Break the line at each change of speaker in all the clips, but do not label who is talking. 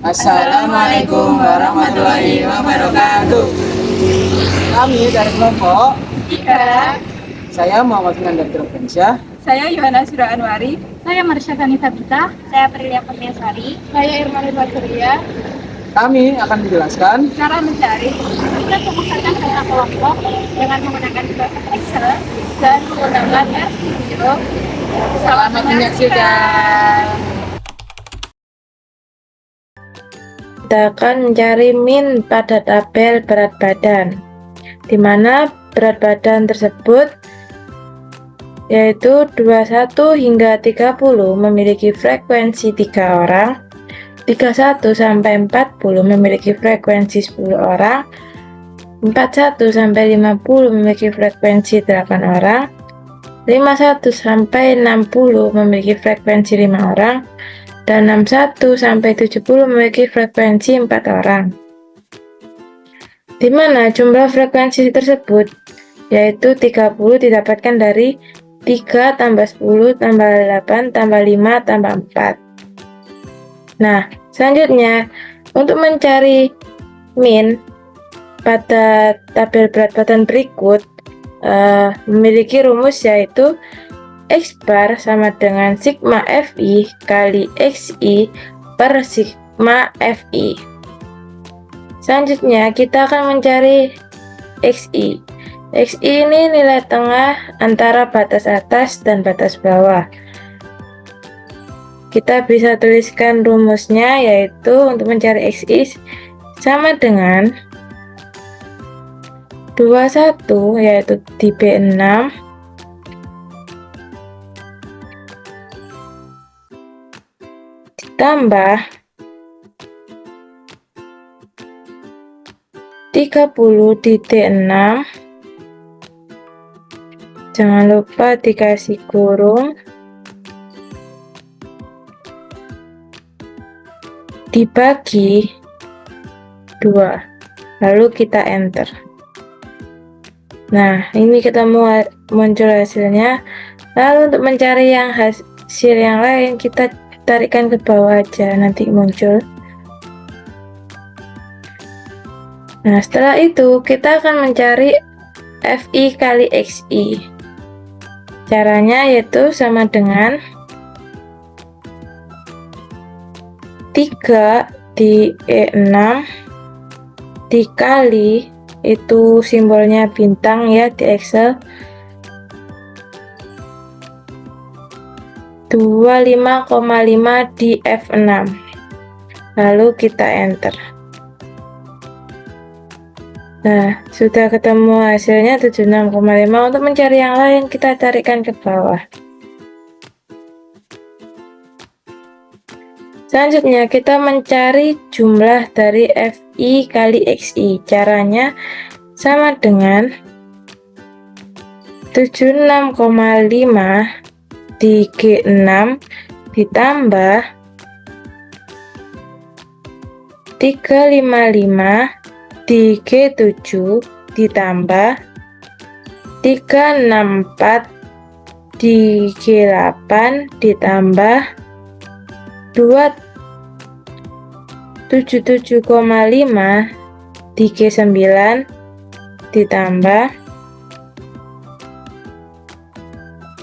Assalamualaikum warahmatullahi wabarakatuh. Kami dari kelompok
Ika,
saya Muhammad Nandar Drovensyah.
saya Yohana Sura Anwari,
Saya Marsha Tanita Bita.
Saya Prilia Kurniasari.
Saya Irmani Batsuria.
Kami akan menjelaskan
cara mencari
Kita memasarkan data kelompok
Dengan menggunakan Excel.
dan menggunakan RStudio.
Selamat menyaksikan.
Kita akan mencari min pada tabel berat badan, di mana berat badan tersebut yaitu 21 hingga 30 memiliki frekuensi 3 orang, 31 sampai 40 memiliki frekuensi 10 orang, 41 sampai 50 memiliki frekuensi 8 orang, 51 sampai 60 memiliki frekuensi 5 orang, dan 61 sampai 70 memiliki frekuensi 4 orang. Di mana jumlah frekuensi tersebut yaitu 30 didapatkan dari 3 tambah 10 tambah 8 tambah 5 tambah 4. Nah, selanjutnya untuk mencari min pada tabel berat badan berikut memiliki rumus yaitu X bar sama dengan sigma Fi kali Xi per sigma Fi. Selanjutnya kita akan mencari Xi. Xi ini nilai tengah antara batas atas dan batas bawah. Kita bisa tuliskan rumusnya yaitu untuk mencari Xi sama dengan 21 yaitu di B6 ditambah 30 di D6, jangan lupa dikasih kurung, dibagi 2, lalu kita enter. Nah, ini kita muncul hasilnya. Lalu untuk mencari yang hasil yang lain kita tarikkan ke bawah aja, nanti muncul. Nah, setelah itu kita akan mencari Fi kali Xi. Caranya yaitu sama dengan 3 di E6 dikali, itu simbolnya bintang ya di Excel, 25,5 di F6, lalu kita enter. Nah, sudah ketemu hasilnya 76,5. Untuk mencari yang lain kita tarikkan ke bawah. Selanjutnya kita mencari jumlah dari Fi kali Xi. Caranya sama dengan 76,5 di G6 ditambah 355 di G7 ditambah 364 di G8 ditambah 277,5 di G9 ditambah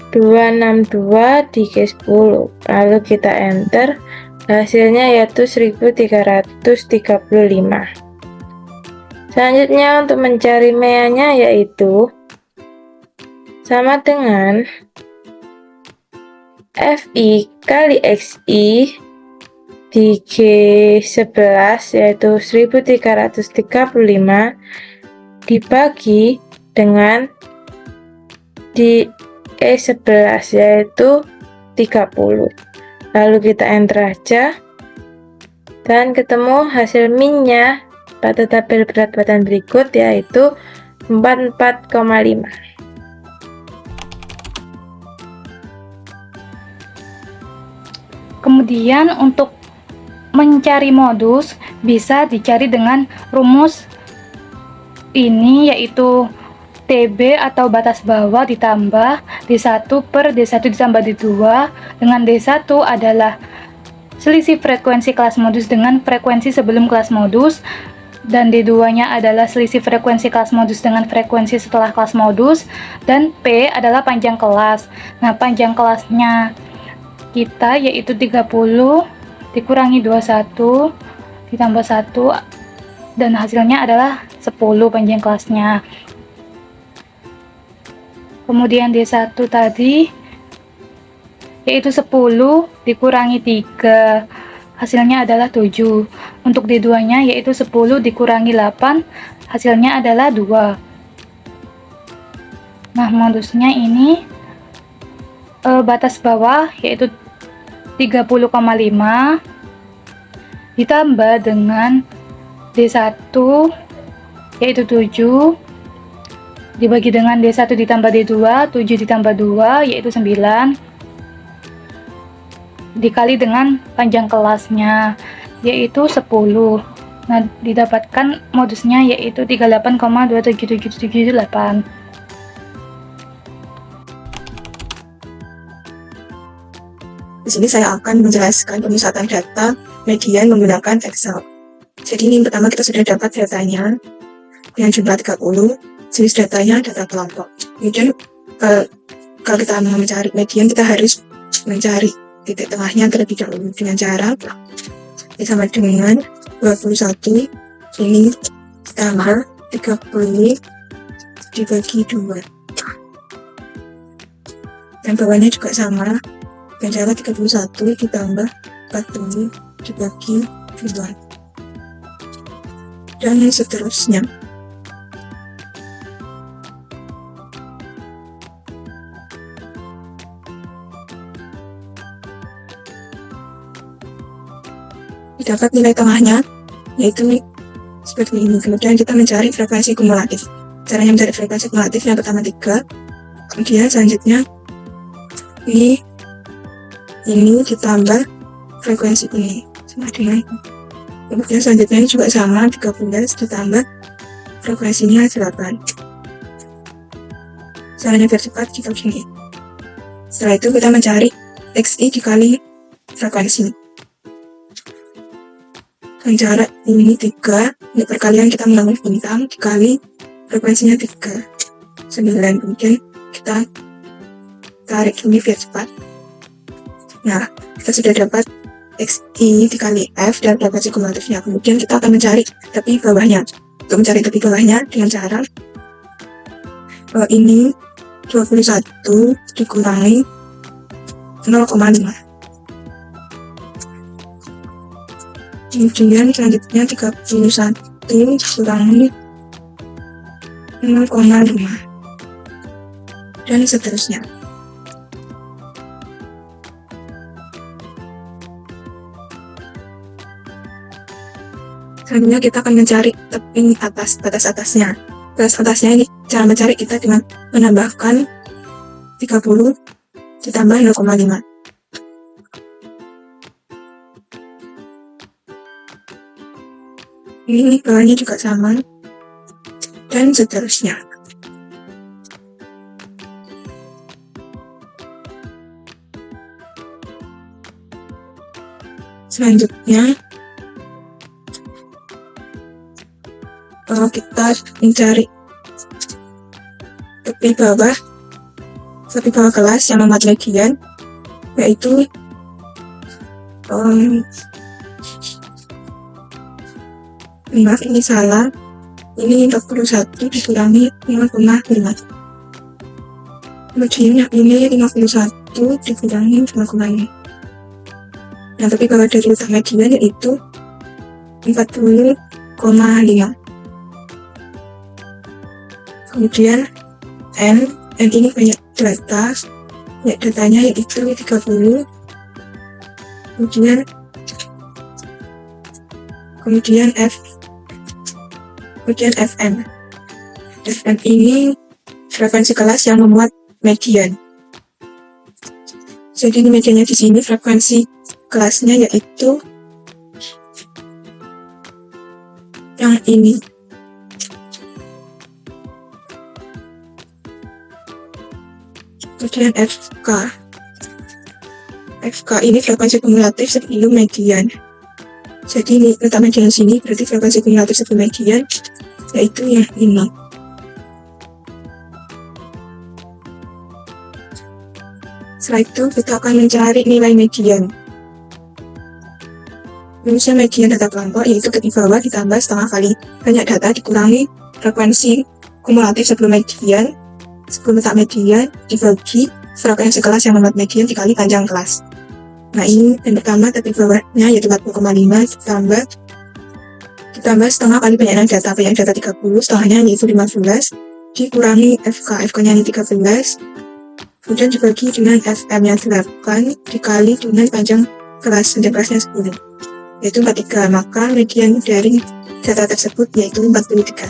262 di G10, lalu kita enter. Hasilnya yaitu 1335. Selanjutnya untuk mencari mea-nya yaitu sama dengan Fi kali Xi di G11 yaitu 1335 dibagi dengan di E11 yaitu 30. Lalu kita enter aja dan ketemu hasil minnya pada tabel berat badan berikut yaitu 44,5.
Kemudian untuk mencari modus bisa dicari dengan rumus ini, yaitu TB atau batas bawah ditambah D1 per D1 ditambah D2, dengan D1 adalah selisih frekuensi kelas modus dengan frekuensi sebelum kelas modus, dan D2-nya adalah selisih frekuensi kelas modus dengan frekuensi setelah kelas modus, dan P adalah panjang kelas. Nah, panjang kelasnya kita yaitu 30 dikurangi 21 ditambah 1, dan hasilnya adalah 10 panjang kelasnya. Kemudian D1 tadi yaitu 10 dikurangi 3, hasilnya adalah 7. Untuk D2-nya yaitu 10 dikurangi 8, hasilnya adalah 2. Nah, modusnya ini batas bawah yaitu 30,5 ditambah dengan D1 yaitu 7 dibagi dengan D1 ditambah D2, 7 ditambah 2 yaitu 9, dikali dengan panjang kelasnya yaitu 10. Nah, didapatkan modusnya yaitu 38,27778.
Di sini saya akan menjelaskan pemusatan data median menggunakan Excel. Jadi ini pertama kita sudah dapat datanya dengan jumlah 30, jenis datanya data kelompok. Kemudian kalau kita mau mencari median, kita harus mencari titik tengahnya terlebih dahulu dengan cara sama dengan 21 ini tambah 30 dibagi 2, dan bawahnya juga sama dengan cara 31 ditambah 40 dibagi 2, dan seterusnya. Dapat nilai tengahnya yaitu seperti ini. Kemudian kita mencari frekuensi kumulatif. Caranya mencari frekuensi kumulatif yang pertama 3, kemudian selanjutnya ini ditambah frekuensi ini sama dengan ini. Kemudian selanjutnya ini juga sama, 13 ditambah frekuensinya 8. Caranya biar cepat kita begini. Setelah itu kita mencari XI dikali frekuensi. Dengan cara ini 3, ini perkalian kita menambah bintang dikali frekuensinya 3, 9. Kemudian kita tarik ini biar cepat. Nah, kita sudah dapat XI dikali F dan frekuensi kumulatifnya. Kemudian kita akan mencari tepi bawahnya. Untuk mencari tepi bawahnya dengan cara ini 21 dikurangi 0,5. Kemudian selanjutnya 31 dikurangi 0,5, dan seterusnya. Selanjutnya kita akan mencari tepi atas, batas atasnya. Batas atasnya ini cara mencari kita dengan menambahkan 30 ditambah 0,5. Ini bawahnya juga sama, dan seterusnya. Selanjutnya, kalau kita mencari tepi bawah kelas yang memuat median, yaitu maaf, ini salah. Ini 41 dikurangi 0,5. Kemudian ini 51 dikurangi 0,5. Nah, tapi kalau dari utang median yaitu 40,5. Kemudian N ini banyak data. Ya, datanya yaitu 30. Kemudian FM. FM ini frekuensi kelas yang memuat median. Jadi ini mediannya di sini, frekuensi kelasnya yaitu yang ini. Kemudian FK. FK ini frekuensi kumulatif sebelum median. Jadi ini letak median sini berarti frekuensi kumulatif sebelum median yaitu yang 5. Setelah itu kita akan mencari nilai median. Rumusnya median data kelompok yaitu ke bawah ditambah setengah kali banyak data dikurangi frekuensi kumulatif sebelum median, sebelum letak median dibagi frekuensi kelas yang membuat median dikali panjang kelas. Nah ini yang pertama tepi bawahnya yaitu 40,5 ditambah setengah kali banyak data 30, setengahnya yaitu 15 dikurangi FK nya ini 13, kemudian dibagi dengan FM nya 8 dikali dengan panjang kelas kelasnya 10 yaitu 43, maka median dari data tersebut yaitu 43.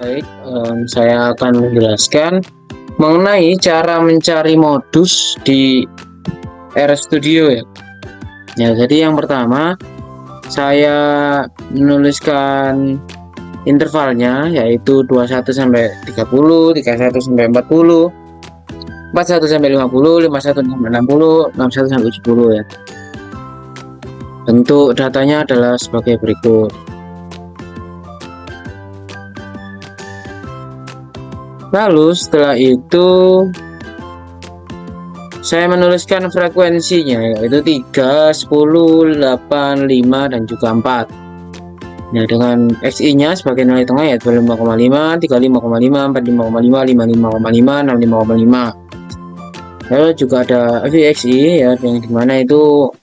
Baik, saya akan menjelaskan mengenai cara mencari modus di RStudio ya. Ya, jadi yang pertama saya menuliskan intervalnya yaitu 21 sampai 30, 31 sampai 40, 41 sampai 50, 51 sampai 60, 61 sampai 70 ya. Bentuk datanya adalah sebagai berikut. Lalu setelah itu saya menuliskan frekuensinya yaitu 3, 10, 8, 5 dan juga 4. Nah dengan XI nya sebagai nilai tengah yaitu 5,5, 35,5, 45,5, 55,5, 65,5. Lalu juga ada FIXI ya yang dimana itu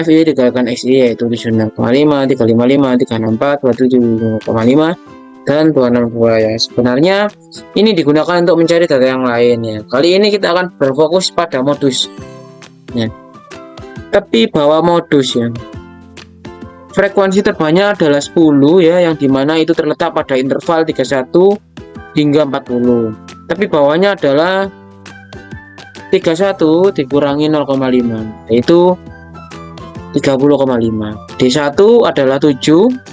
FI dikalikan XI yaitu 76,5, 355, 364, 27,5 dan 262 ya. Sebenarnya ini digunakan untuk mencari data yang lain ya. Kali ini kita akan berfokus pada modus ya. Tapi bahwa modus ya, frekuensi terbanyak adalah 10 ya, yang dimana itu terletak pada interval 31 hingga 40. Tapi bawahnya adalah 31 dikurangi 0,5 yaitu 30,5. D1 adalah 7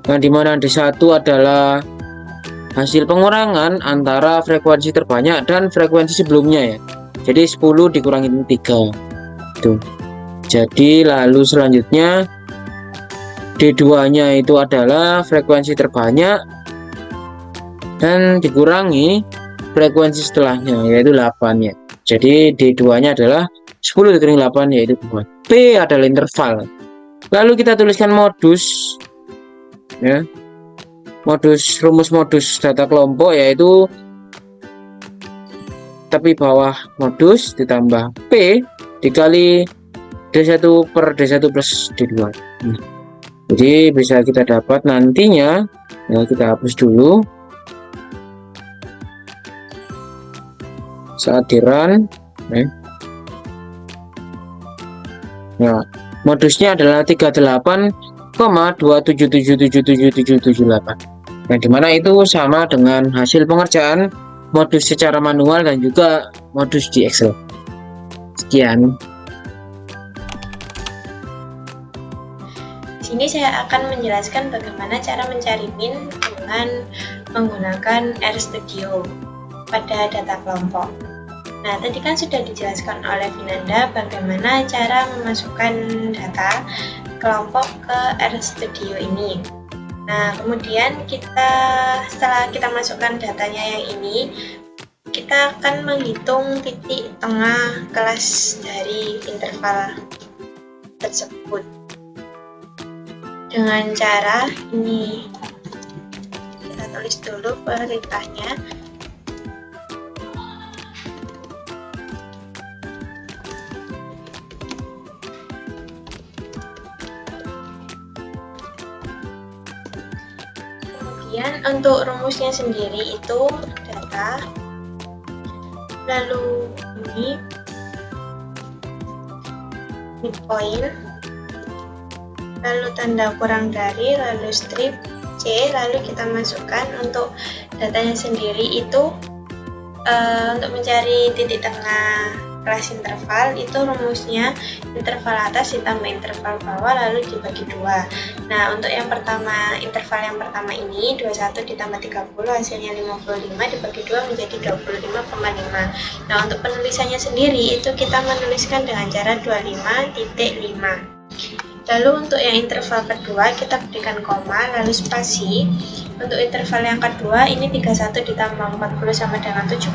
yang dimana D1 adalah hasil pengurangan antara frekuensi terbanyak dan frekuensi sebelumnya ya. Jadi 10 dikurangi 3 tuh. Jadi lalu selanjutnya D2 nya itu adalah frekuensi terbanyak dan dikurangi frekuensi setelahnya yaitu 8 ya. Jadi D2 nya adalah 10 dikurangi 8 yaitu 2. P adalah interval. Lalu kita tuliskan modus ya, rumus modus data kelompok yaitu tepi bawah modus ditambah P dikali D1 per D1 plus D2. Jadi bisa kita dapat nantinya ya, kita hapus dulu saat di run ya. Nah, modusnya adalah 38,2777778 yang dimana itu sama dengan hasil pengerjaan modus secara manual dan juga modus di Excel. Sekian.
Di sini saya akan menjelaskan bagaimana cara mencari min dengan menggunakan RStudio pada data kelompok. Nah, tadi kan sudah dijelaskan oleh Vinanda bagaimana cara memasukkan data kelompok ke RStudio ini. Nah, kemudian setelah kita masukkan datanya yang ini, kita akan menghitung titik tengah kelas dari interval tersebut. Dengan cara ini, kita tulis dulu perintahnya. Kemudian untuk rumusnya sendiri itu data, lalu ini midpoint, lalu tanda kurang dari, lalu strip C, lalu kita masukkan untuk datanya sendiri itu untuk mencari titik tengah kelas interval itu rumusnya interval atas ditambah interval bawah lalu dibagi 2. Nah, untuk yang pertama, interval yang pertama ini 21 ditambah 30 hasilnya 55 dibagi 2 menjadi 25,5. Nah, untuk penulisannya sendiri itu kita menuliskan dengan cara 25.5. Lalu untuk yang interval kedua kita berikan koma lalu spasi. Untuk interval yang kedua ini 31 ditambah 40 sama dengan 71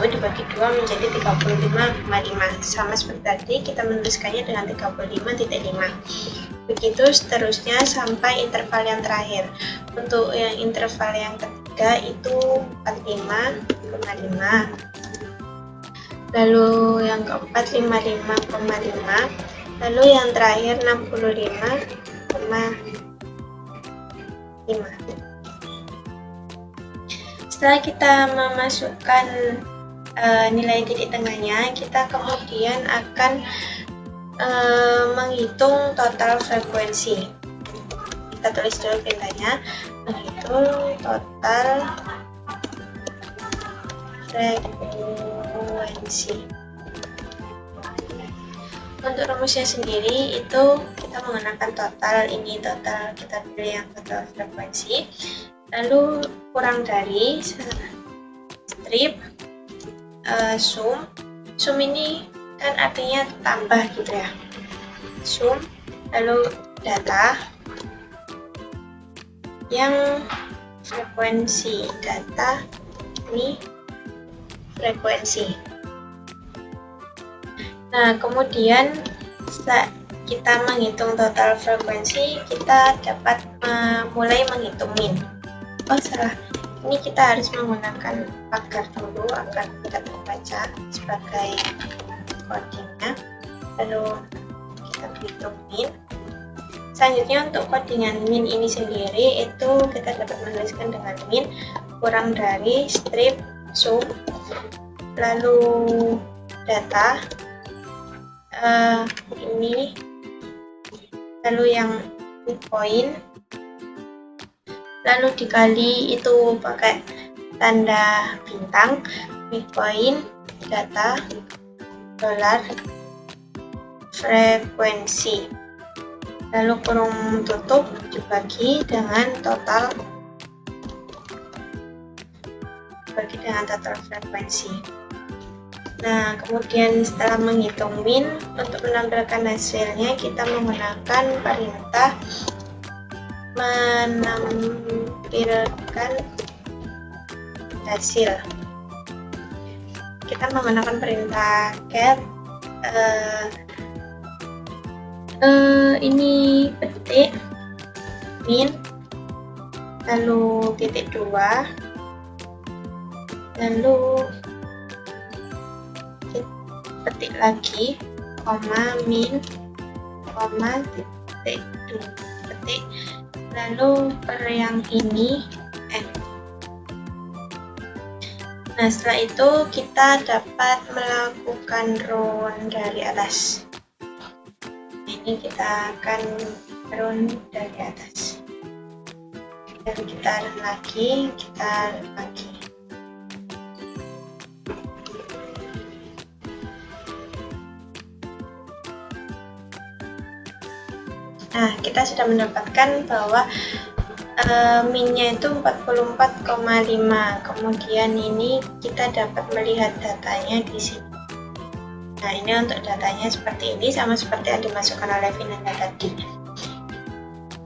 dibagi 2 menjadi 35,5. Sama seperti tadi kita menuliskannya dengan 35.5. Begitu seterusnya sampai interval yang terakhir. Untuk yang interval yang ketiga itu 45,5. Lalu yang keempat 55,5. Lalu yang terakhir 65,5. Setelah kita memasukkan nilai titik tengahnya, kita kemudian akan menghitung total frekuensi. Kita tulis dulu perintahnya, menghitung total frekuensi. Untuk rumusnya sendiri itu kita menggunakan total, ini total, kita pilih yang total frekuensi, lalu kurang dari strip sum ini kan artinya tambah gitu ya, sum lalu data yang frekuensi, data ini frekuensi. Nah, kemudian setelah kita menghitung total frekuensi, kita dapat mulai menghitung min. Oh salah, ini kita harus menggunakan pagar dulu agar tidak terbaca sebagai codingnya. Lalu kita hitung min. Selanjutnya untuk codingan min ini sendiri itu kita dapat menuliskan dengan min kurang dari strip sum lalu data ini lalu yang midpoint lalu dikali itu pakai tanda bintang midpoint data dolar frekuensi lalu kurung tutup dibagi dengan total frekuensi. Nah, kemudian setelah menghitung min, untuk menampilkan hasilnya kita menggunakan perintah menampilkan hasil. Kita menggunakan perintah get ini petik min lalu titik 2 lalu petik lagi koma min koma titik 2 petik lalu per yang ini n. Nah, setelah itu kita dapat melakukan run dari atas. Ini kita akan run dari atas dan kita run lagi, Nah, kita sudah mendapatkan bahwa minnya itu 44,5. Kemudian ini kita dapat melihat datanya di sini. Nah, ini untuk datanya seperti ini, sama seperti yang dimasukkan oleh Vinanda tadi.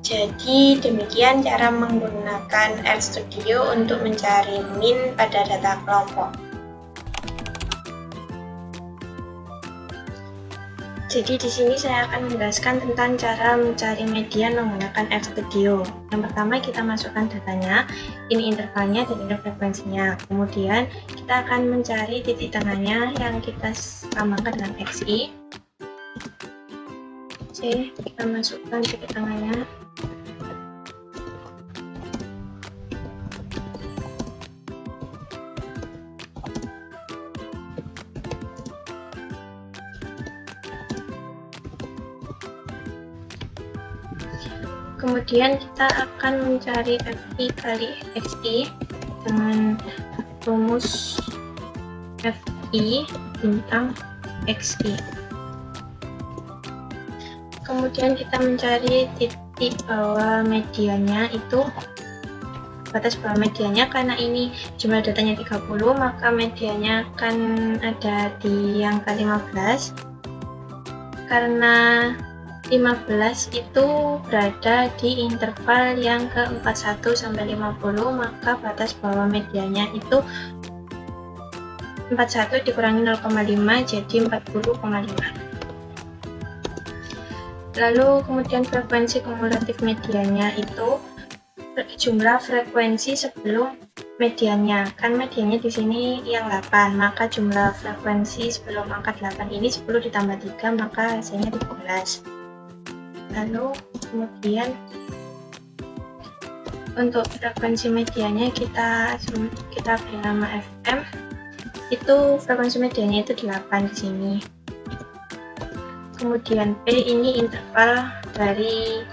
Jadi demikian cara menggunakan RStudio untuk mencari min pada data kelompok. Jadi di sini saya akan menjelaskan tentang cara mencari median menggunakan RStudio. Yang pertama kita masukkan datanya, ini intervalnya dan ini frekuensinya. Kemudian kita akan mencari titik tengahnya yang kita samakan dengan XI. Oke, kita masukkan titik tengahnya. Kemudian kita akan mencari FI kali XI dengan rumus FI bintang XI. Kemudian kita mencari titik bawah mediannya itu, batas bawah mediannya, karena ini jumlah datanya 30 maka mediannya akan ada di angka 15. Karena 15 itu berada di interval yang ke 41 sampai 50, maka batas bawah mediannya itu 41 dikurangi 0,5 jadi 40,5. Lalu kemudian frekuensi kumulatif mediannya itu jumlah frekuensi sebelum mediannya. Kan mediannya di sini yang 8, maka jumlah frekuensi sebelum angka 8 ini 10 ditambah 3 maka hasilnya 13. Lalu kemudian untuk frekuensi mediannya kita beri nama FM. Itu frekuensi mediannya itu 8 di sini. Kemudian P ini interval dari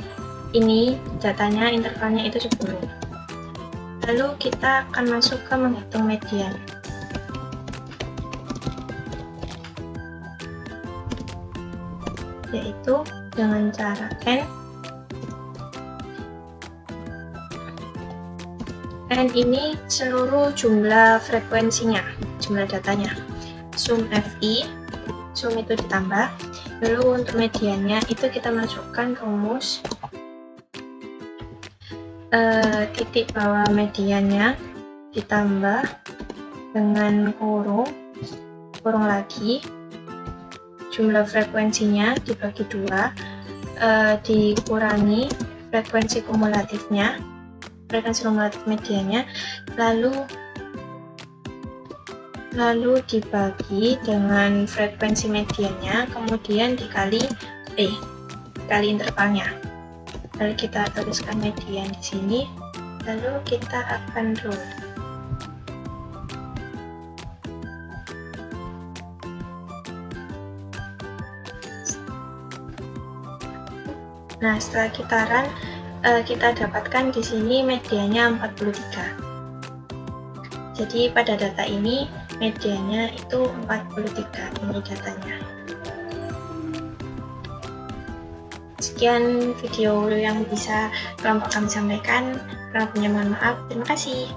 ini, datanya intervalnya itu 10. Lalu kita akan masuk ke menghitung median. Yaitu dengan cara N ini seluruh jumlah frekuensinya, jumlah datanya. Sum FI, sum itu ditambah. Lalu untuk mediannya itu kita masukkan rumus titik bawah mediannya ditambah dengan kurung lagi jumlah frekuensinya dibagi 2 dikurangi frekuensi kumulatif mediannya, lalu dibagi dengan frekuensi mediannya, kemudian dikali P, kali intervalnya. Lalu kita tuliskan median di sini, lalu kita akan rule. Nah, setelah kita run, kita dapatkan di sini mediannya 43. Jadi pada data ini mediannya itu 43, ini datanya. Sekian video yang bisa kelompok kami sampaikan. Kurang lebihnya mohon maaf. Terima kasih.